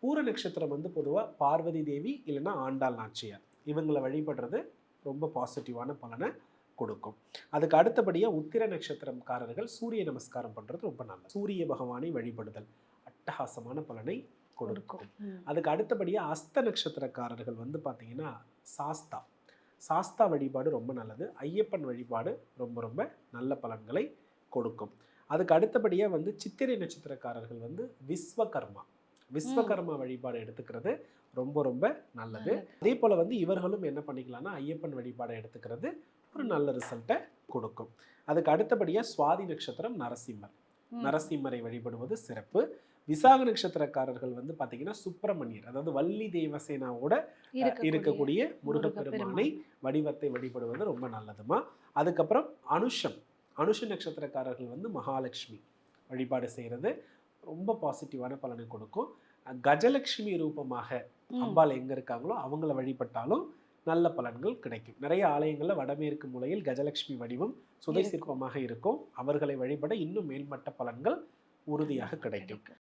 பூர நட்சத்திரம் வந்து பொதுவாக பார்வதி தேவி இல்லைன்னா ஆண்டாள் நாச்சியார் இவங்களை வழிபடுறது ரொம்ப பாசிட்டிவான பலனை கொடுக்கும். அதுக்கு அடுத்தபடியாக உத்திர நட்சத்திரக்காரர்கள் சூரிய நமஸ்காரம் பண்ணுறது ரொம்ப நல்லது. சூரிய பகவானை வழிபடுதல் அட்டகாசமான பலனை கொடுக்கும். அதுக்கு அடுத்தபடியாக அஸ்த நட்சத்திரக்காரர்கள் வந்து பார்த்தீங்கன்னா சாஸ்தா வழிபாடு ரொம்ப நல்லது. ஐயப்பன் வழிபாடு ரொம்ப ரொம்ப நல்ல பலன்களை கொடுக்கும். அதுக்கு அடுத்தபடியாக வந்து சித்திரை நட்சத்திரக்காரர்கள் வந்து விஸ்வகர்மா வழிபாடு எடுத்துக்கிறது ரொம்ப ரொம்ப நல்லது. அதே போல் வந்து இவர்களும் என்ன பண்ணிக்கலாம்னா ஐயப்பன் வழிபாடை எடுத்துக்கிறது ஒரு நல்ல ரிசல்ட்டை கொடுக்கும். அதுக்கு அடுத்தபடியாக சுவாதி நட்சத்திரம் நரசிம்மரை வழிபடுவது சிறப்பு. விசாக நட்சத்திரக்காரர்கள் வந்து பார்த்தீங்கன்னா சுப்பிரமணியர், அதாவது வள்ளி தேவசேனாவோட இருக்கக்கூடிய முருகப்பெருமானை வடிவத்தை வழிபடுவது ரொம்ப நல்லதுமா. அதுக்கப்புறம் அனுஷ நட்சத்திரக்காரர்கள் வந்து மகாலட்சுமி வழிபாடு செய்கிறது ரொம்ப பாசிட்டிவான பலனை கொடுக்கும். கஜலட்சுமி ரூபமாக அம்பாள் எங்கே இருக்காங்களோ அவங்கள வழிபட்டாலும் நல்ல பலன்கள் கிடைக்கும். நிறைய ஆலயங்களில் வடமேற்கு மூலையில் கஜலட்சுமி வடிவம் சுதை சிற்பமாக இருக்கும். அவர்களை வழிபட இன்னும் மேல்மட்ட பலன்கள் உறுதியாக கிடைக்கும்.